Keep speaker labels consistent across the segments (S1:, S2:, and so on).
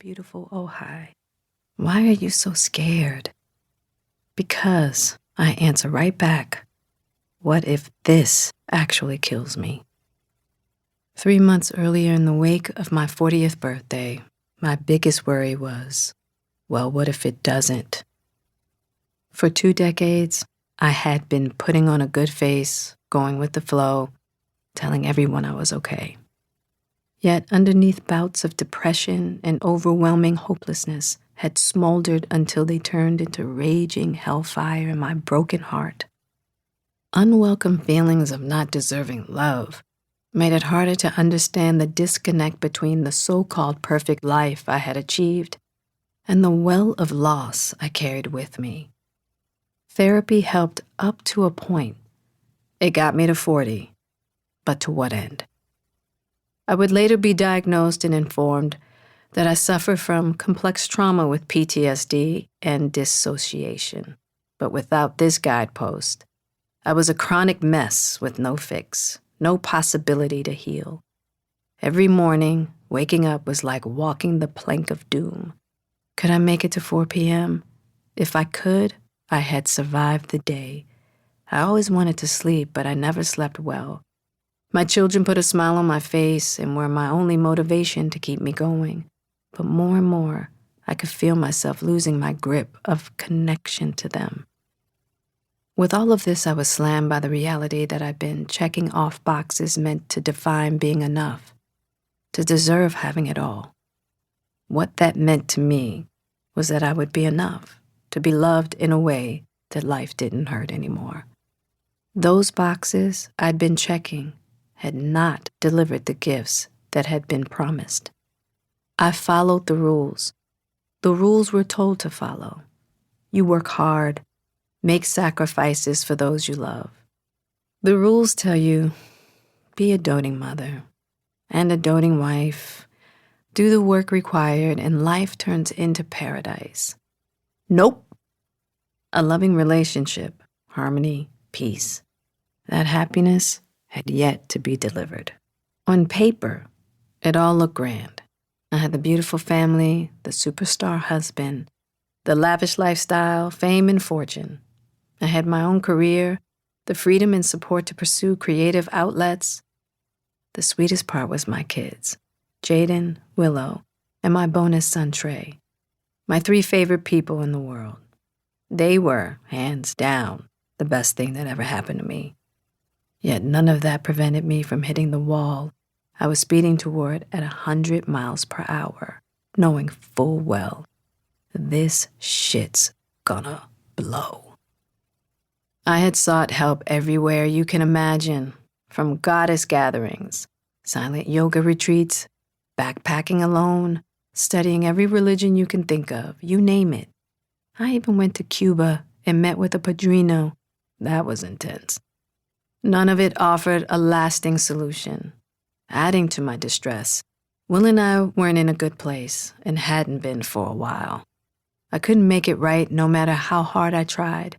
S1: beautiful Ojai. Why are you so scared? Because, I answer right back. What if this actually kills me? 3 months earlier, in the wake of my 40th birthday, my biggest worry was, well, what if it doesn't? For 2 decades, I had been putting on a good face, going with the flow, telling everyone I was okay. Yet underneath bouts of depression and overwhelming hopelessness had smoldered until they turned into raging hellfire in my broken heart. Unwelcome feelings of not deserving love made it harder to understand the disconnect between the so-called perfect life I had achieved and the well of loss I carried with me. Therapy helped up to a point. It got me to 40, but to what end? I would later be diagnosed and informed that I suffer from complex trauma with PTSD and dissociation. But without this guidepost, I was a chronic mess with no fix, no possibility to heal. Every morning, waking up was like walking the plank of doom. Could I make it to 4 p.m.? If I could, I had survived the day. I always wanted to sleep, but I never slept well. My children put a smile on my face and were my only motivation to keep me going. But more and more, I could feel myself losing my grip of connection to them. With all of this, I was slammed by the reality that I'd been checking off boxes meant to define being enough, to deserve having it all. What that meant to me was that I would be enough, to be loved in a way that life didn't hurt anymore. Those boxes I'd been checking had not delivered the gifts that had been promised. I followed the rules. The rules we're told to follow. You work hard, make sacrifices for those you love. The rules tell you, be a doting mother and a doting wife, do the work required, and life turns into paradise. Nope. A loving relationship, harmony, peace. That happiness had yet to be delivered. On paper, it all looked grand. I had the beautiful family, the superstar husband, the lavish lifestyle, fame and fortune. I had my own career, the freedom and support to pursue creative outlets. The sweetest part was my kids, Jaden, Willow, and my bonus son, Trey, my 3 favorite people in the world. They were, hands down, the best thing that ever happened to me. Yet none of that prevented me from hitting the wall I was speeding toward at 100 miles per hour, knowing full well, this shit's gonna blow. I had sought help everywhere you can imagine, from goddess gatherings, silent yoga retreats, backpacking alone, studying every religion you can think of, you name it. I even went to Cuba and met with a padrino. That was intense. None of it offered a lasting solution. Adding to my distress, Will and I weren't in a good place and hadn't been for a while. I couldn't make it right no matter how hard I tried.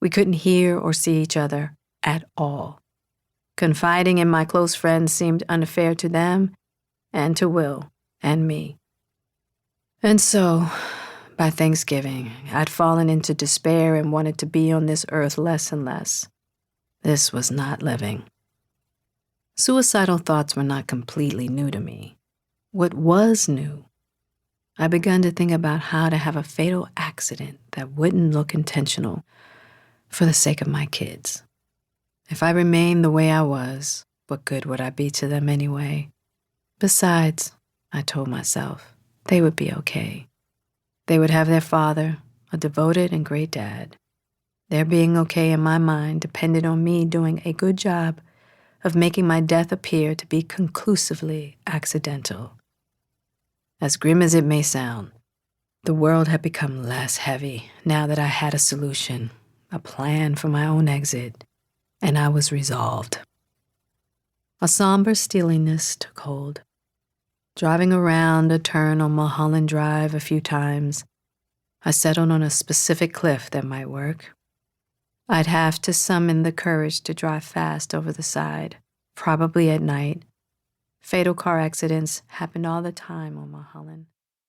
S1: We couldn't hear or see each other at all. Confiding in my close friends seemed unfair to them and to Will and me. And so, by Thanksgiving, I'd fallen into despair and wanted to be on this earth less and less. This was not living. Suicidal thoughts were not completely new to me. What was new? I began to think about how to have a fatal accident that wouldn't look intentional for the sake of my kids. If I remained the way I was, what good would I be to them anyway? Besides, I told myself, they would be okay. They would have their father, a devoted and great dad. Their being okay in my mind depended on me doing a good job of making my death appear to be conclusively accidental. As grim as it may sound, the world had become less heavy now that I had a solution, a plan for my own exit, and I was resolved. A somber steeliness took hold. Driving around a turn on Mulholland Drive a few times, I settled on a specific cliff that might work. I'd have to summon the courage to drive fast over the side, probably at night. Fatal car accidents happened all the time on Mulholland.